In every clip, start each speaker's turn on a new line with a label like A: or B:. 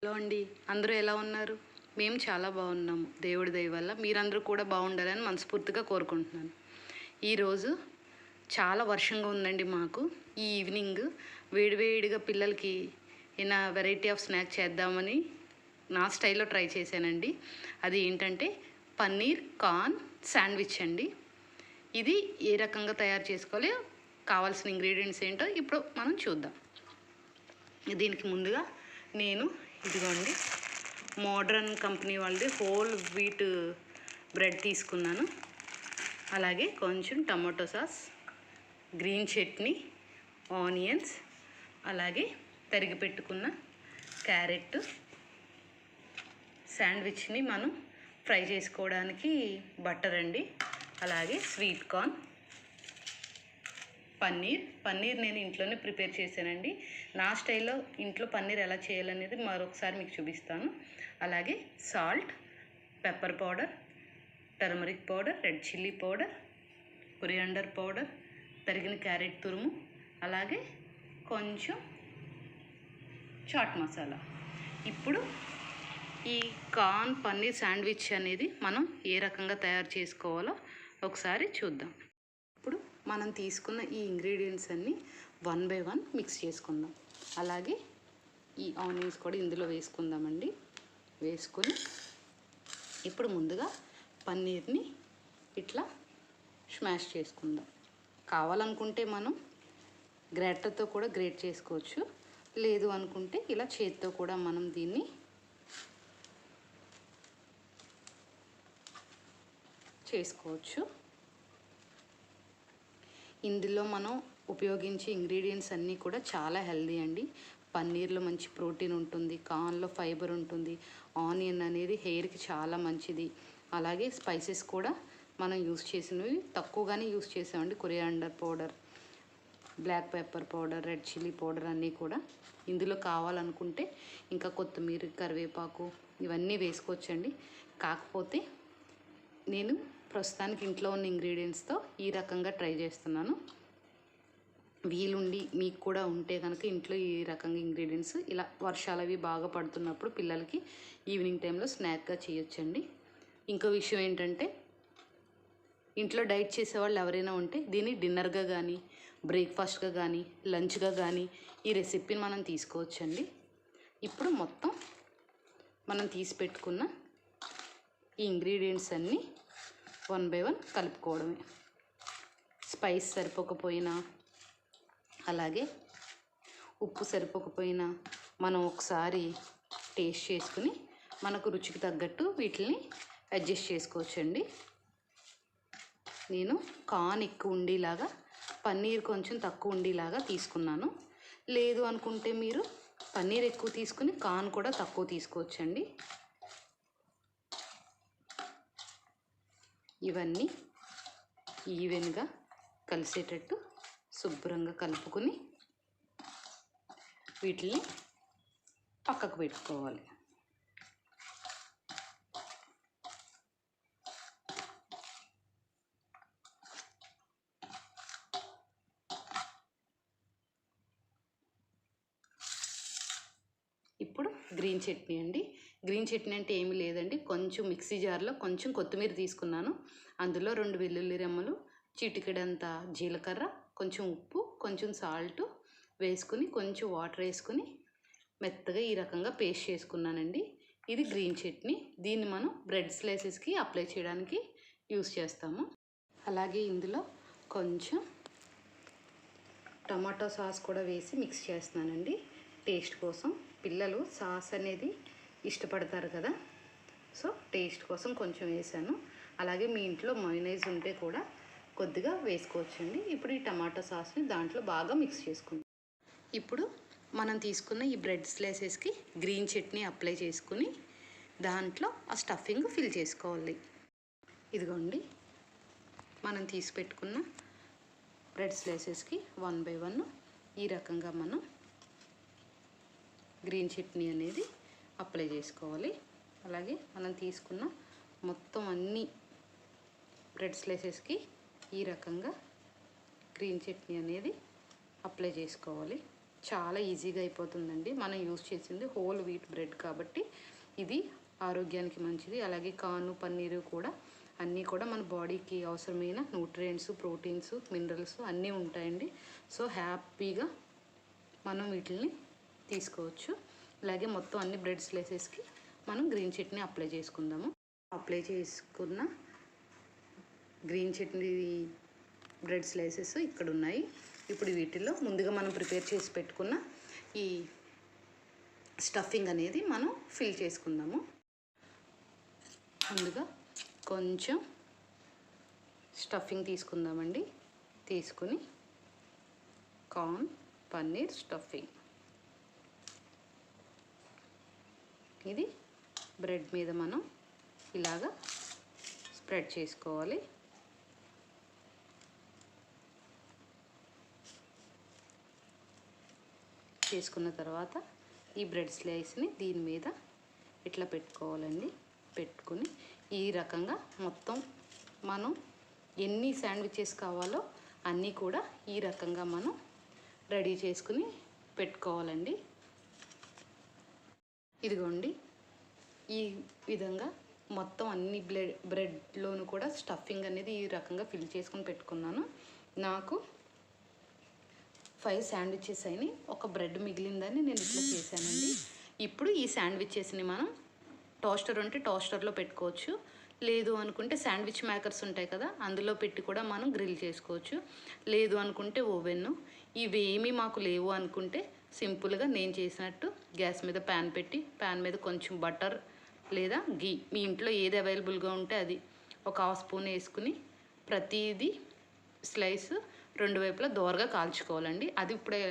A: Hello అండి, అందరూ ఎలా ఉన్నారు? మేము చాలా బాగున్నాము. దేవుడి దయ వల్ల మీరందరూ కూడా బాగుండాలని మనస్ఫూర్తిగా కోరుకుంటున్నాను. ఈరోజు చాలా వర్షంగా ఉందండి మాకు. ఈ ఈవినింగ్ వేడివేడిగా పిల్లలకి వెరైటీ ఆఫ్ స్నాక్ చేద్దామని నా స్టైల్లో ట్రై చేశానండి. అది ఏంటంటే పన్నీర్ కార్న్ శాండ్విచ్ అండి. ఇది ఏ రకంగా తయారు చేసుకోవాలో కావాల్సిన ఇంగ్రీడియంట్స్ ఏంటో ఇప్పుడు మనం చూద్దాం. దీనికి ముందుగా నేను ఇదిగోండి మోడ్రన్ కంపెనీ వాళ్ళది హోల్ వీట్ బ్రెడ్ తీసుకున్నాను. అలాగే కొంచెం tomato sauce, green chutney, onions, అలాగే తరిగి పెట్టుకున్న క్యారెట్. శాండ్విచ్ని మనం ఫ్రై చేసుకోవడానికి బటర్ అండి. అలాగే స్వీట్ కార్న్, పన్నీర్ నేను ఇంట్లోనే ప్రిపేర్ చేశానండి. నా స్టైల్లో ఇంట్లో పన్నీర్ ఎలా చేయాలనేది మరొకసారి మీకు చూపిస్తాను. అలాగే salt, pepper powder, turmeric powder, red chilli powder, coriander powder, తరిగిన క్యారెట్ తురుము, అలాగే కొంచెం చాట్ మసాలా. ఇప్పుడు ఈ కార్న్ పన్నీర్ శాండ్విచ్ అనేది మనం ఏ రకంగా తయారు చేసుకోవాలో ఒకసారి చూద్దాం. ఇప్పుడు మనం తీసుకున్న ఈ ఇంగ్రీడియంట్స్ అన్నీ 1 బై 1 మిక్స్ చేసుకుందాం. అలాగే ఈ ఆనియన్స్ కూడా ఇందులో వేసుకుందామండి. వేసుకొని ఇప్పుడు ముందుగా పన్నీర్ని ఇట్లా స్మాష్ చేసుకుందాం. కావాలనుకుంటే మనం గ్రేటర్తో కూడా గ్రేట్ చేసుకోవచ్చు. లేదు అనుకుంటే ఇలా చేతితో కూడా మనం దీన్ని చేసుకోవచ్చు. ఇందులో మనం ఉపయోగించే ఇంగ్రీడియంట్స్ అన్నీ కూడా చాలా హెల్దీ అండి. పన్నీర్లో మంచి ప్రోటీన్ ఉంటుంది, కార్న్లో ఫైబర్ ఉంటుంది, ఆనియన్ అనేది హెయిర్కి చాలా మంచిది. అలాగే స్పైసెస్ కూడా మనం యూస్ చేసినవి తక్కువగానే యూస్ చేసామండి. Coriander powder, black pepper powder, red chilli powder అన్నీ కూడా. ఇందులో కావాలనుకుంటే ఇంకా కొత్తిమీర, కరివేపాకు ఇవన్నీ వేసుకోవచ్చండి. కాకపోతే నేను ప్రస్తుతానికి ఇంట్లో ఉన్న ఇంగ్రీడియంట్స్తో ఈ రకంగా ట్రై చేస్తున్నాను. వీలుండి మీకు కూడా ఉంటే కనుక ఇంట్లో ఈ రకంగా ఇంగ్రీడియంట్స్ ఇలా వర్షాలు అవి బాగా పడుతున్నప్పుడు పిల్లలకి ఈవినింగ్ టైంలో స్నాక్గా చేయొచ్చండి. ఇంకో విషయం ఏంటంటే ఇంట్లో డైట్ చేసేవాళ్ళు ఎవరైనా ఉంటే దీన్ని డిన్నర్గా కానీ, బ్రేక్ఫాస్ట్గా కానీ, లంచ్గా కానీ ఈ రెసిపీని మనం తీసుకోవచ్చండి. ఇప్పుడు మొత్తం మనం తీసి పెట్టుకున్న ఈ ఇంగ్రీడియంట్స్ అన్నీ 1 బై 1 కలుపుకోవడమే. స్పైస్ సరిపోకపోయినా, అలాగే ఉప్పు సరిపోకపోయినా మనం ఒకసారి టేస్ట్ చేసుకుని మనకు రుచికి తగ్గట్టు వీటిని అడ్జస్ట్ చేసుకోవచ్చండి. నేను కార్న్ ఎక్కువ ఉండేలాగా, పన్నీర్ కొంచెం తక్కువ ఉండేలాగా తీసుకున్నాను. లేదు అనుకుంటే మీరు పన్నీర్ ఎక్కువ తీసుకుని కార్న్ కూడా తక్కువ తీసుకోవచ్చండి. ఇవన్నీ ఈవెన్గా కలిసేటట్టు శుభ్రంగా కలుపుకొని వీటిని పక్కకు పెట్టుకోవాలి. ఇప్పుడు గ్రీన్ చట్నీ అండి. గ్రీన్ చట్నీ అంటే ఏమీ లేదండి, కొంచెం మిక్సీ జార్లో కొంచెం కొత్తిమీర తీసుకున్నాను. అందులో 2 వెల్లుల్లి రెమ్మలు, చిటికెడంత జీలకర్ర, కొంచెం ఉప్పు, కొంచెం సాల్ట్ వేసుకుని కొంచెం వాటర్ వేసుకుని మెత్తగా ఈ రకంగా పేస్ట్ చేసుకున్నానండి. ఇది గ్రీన్ చట్నీ. దీన్ని మనం బ్రెడ్ స్లైసెస్కి అప్లై చేయడానికి యూస్ చేస్తాము. అలాగే ఇందులో కొంచెం టమాటో సాస్ కూడా వేసి మిక్స్ చేస్తున్నానండి టేస్ట్ కోసం. పిల్లలు సాస్ అనేది ఇష్టపడతారు కదా, సో టేస్ట్ కోసం కొంచెం వేసాను. అలాగే మీ ఇంట్లో మయోనైజ్ ఉంటే కూడా కొద్దిగా వేసుకోవచ్చండి. ఇప్పుడు ఈ టమాటో సాస్ని దాంట్లో బాగా మిక్స్ చేసుకుందాం. ఇప్పుడు మనం తీసుకున్న ఈ బ్రెడ్ స్లైసెస్కి గ్రీన్ చట్నీ అప్లై చేసుకుని దాంట్లో ఆ స్టఫింగ్ ఫిల్ చేసుకోవాలి. ఇదిగోండి మనం తీసి పెట్టుకున్న బ్రెడ్ స్లైసెస్కి 1 బై 1 ఈ రకంగా మనం గ్రీన్ చట్నీ అనేది అప్లై చేసుకోవాలి. అలాగే మనం తీసుకున్న మొత్తం అన్ని బ్రెడ్ స్లైసెస్కి ఈ రకంగా గ్రీన్ చట్నీ అనేది అప్లై చేసుకోవాలి. చాలా ఈజీగా అయిపోతుందండి. మనం యూజ్ చేసింది హోల్ వీట్ బ్రెడ్ కాబట్టి ఇది ఆరోగ్యానికి మంచిది. అలాగే కార్న్, పన్నీరు కూడా అన్నీ కూడా మన బాడీకి అవసరమైన న్యూట్రియంట్స్, ప్రోటీన్స్, మినరల్స్ అన్నీ ఉంటాయండి. సో హ్యాపీగా మనం వీటిని తీసుకోవచ్చు. అలాగే మొత్తం అన్ని బ్రెడ్ స్లైసెస్కి మనం గ్రీన్ చట్నీ అప్లై చేసుకుందాము. అప్లై చేసుకున్న గ్రీన్ చట్నీ బ్రెడ్ స్లైసెస్ ఇక్కడ ఉన్నాయి. ఇప్పుడు వీటిల్లో ముందుగా మనం ప్రిపేర్ చేసి పెట్టుకున్న ఈ స్టఫింగ్ అనేది మనం ఫిల్ చేసుకుందాము. ముందుగా కొంచెం స్టఫింగ్ తీసుకుందామండి. తీసుకుని కార్న్, పన్నీర్ స్టఫింగ్ ఇది బ్రెడ్ మీద మనం ఇలాగా స్ప్రెడ్ చేసుకోవాలి. చేసుకున్న తర్వాత ఈ బ్రెడ్ స్లైస్ని దీని మీద ఇట్లా పెట్టుకోవాలండి. పెట్టుకుని ఈ రకంగా మొత్తం మనం ఎన్ని శాండ్విచెస్ కావాలో అన్నీ కూడా ఈ రకంగా మనం రెడీ చేసుకుని పెట్టుకోవాలండి. ఇదిగోండి ఈ విధంగా మొత్తం అన్ని బ్రెడ్లోను కూడా స్టఫింగ్ అనేది ఈ రకంగా ఫిల్ చేసుకుని పెట్టుకున్నాను. నాకు 5 శాండ్విచెస్ అయినాయి. ఒక బ్రెడ్ మిగిలిందని నేను ఇట్లా చేశానండి. ఇప్పుడు ఈ శాండ్విచెస్ని మనం టోస్టర్ ఉంటే టోస్టర్లో పెట్టుకోవచ్చు. లేదు అనుకుంటే శాండ్విచ్ మేకర్స్ ఉంటాయి కదా, అందులో పెట్టి కూడా మనం గ్రిల్ చేసుకోవచ్చు. లేదు అనుకుంటే ఓవెన్. ఇవేమీ మాకు లేవు అనుకుంటే సింపుల్గా నేను చేసినట్టు గ్యాస్ మీద ప్యాన్ పెట్టి ప్యాన్ మీద కొంచెం బటర్ లేదా గీ, మీ ఇంట్లో ఏది అవైలబుల్గా ఉంటే అది ఒక 1/2 స్పూన్ వేసుకుని ప్రతిదీ స్లైస్ 2 వైపులా దోరగా కాల్చుకోవాలండి. అది ఇప్పుడే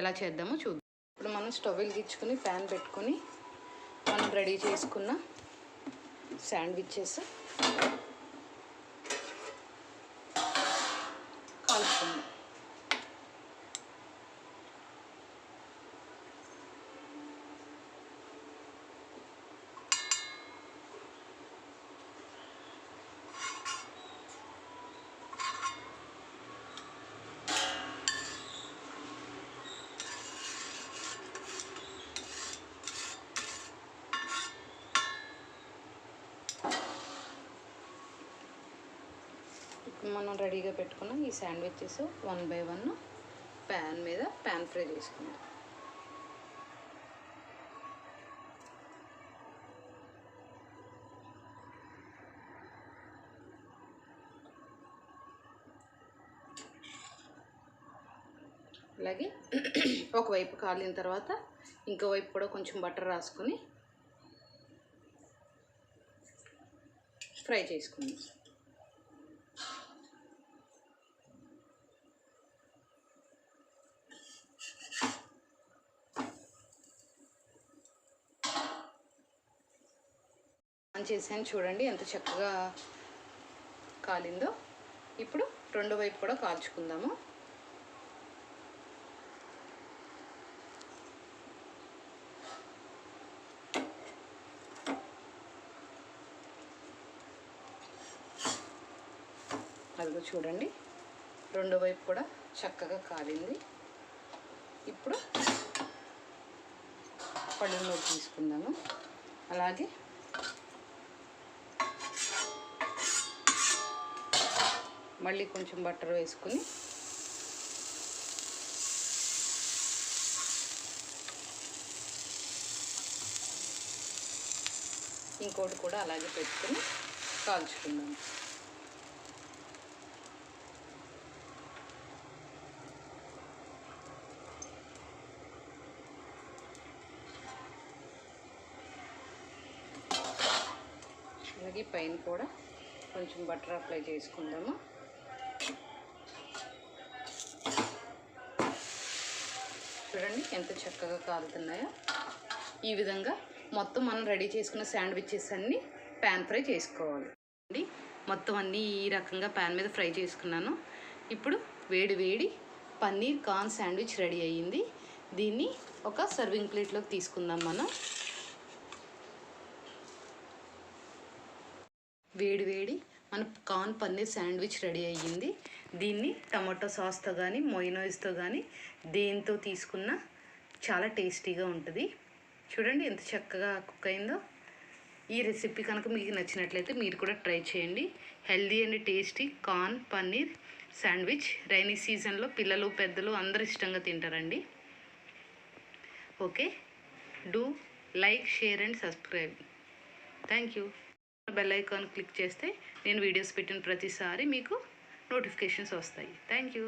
A: ఎలా చేద్దామో చూద్దాం. ఇప్పుడు మనం స్టవ్ వెలిగించుకుని ప్యాన్ పెట్టుకొని మనం రెడీ చేసుకున్న శాండ్విచెస్ కాల్చుకుందాం. మనం రెడీగా పెట్టుకున్న ఈ శాండ్విచెస్ 1 బై 1 ప్యాన్ మీద ప్యాన్ ఫ్రై చేసుకుందాం. అలాగే ఒకవైపు కాలిన తర్వాత ఇంకోవైపు కూడా కొంచెం బటర్ రాసుకొని ఫ్రై చేసుకుందాం. చేసాను చూడండి ఎంత చక్కగా కాలిందో. ఇప్పుడు రెండో వైపు కూడా కాల్చుకుందాము. అదిగో చూడండి రెండో వైపు కూడా చక్కగా కాలింది. ఇప్పుడు పళ్ళెంలో తీసుకుందాము. అలాగే మళ్ళీ కొంచెం బటర్ వేసుకుని ఇంకోటి కూడా అలాగే పెట్టుకుని కాల్చుకుందాం. అలాగే పైన కూడా కొంచెం బటర్ అప్లై చేసుకుందాము. చూడండి ఎంత చక్కగా కాలుతున్నాయో. ఈ విధంగా మొత్తం మనం రెడీ చేసుకున్న శాండ్విచెస్ అన్నీ ప్యాన్ ఫ్రై చేసుకోవాలి. మొత్తం అన్నీ ఈ రకంగా ప్యాన్ మీద ఫ్రై చేసుకున్నాను. ఇప్పుడు వేడి వేడి పన్నీర్ కార్న్ శాండ్విచ్ రెడీ అయ్యింది. దీన్ని ఒక సర్వింగ్ ప్లేట్లోకి తీసుకుందాం. మనం వేడి వేడి మన కార్న్ పన్నీర్ శాండ్విచ్ రెడీ అయ్యింది. దీన్ని టమాటో సాస్తో కానీ మొయినోస్తో కానీ దేంతో తీసుకున్నా చాలా టేస్టీగా ఉంటుంది. చూడండి ఎంత చక్కగా కుక్ అయిందో. ఈ రెసిపీ కనుక మీకు నచ్చినట్లయితే మీరు కూడా ట్రై చేయండి. Healthy and tasty corn paneer sandwich rainy సీజన్లో పిల్లలు పెద్దలు అందరూ ఇష్టంగా తింటారండి. Okay, do like, share and subscribe. Thank you. Bell icon click చేస్తే నేను వీడియోస్ పెట్టిన ప్రతిసారి మీకు నోటిఫికేషన్స్ వస్తాయి. Thank you.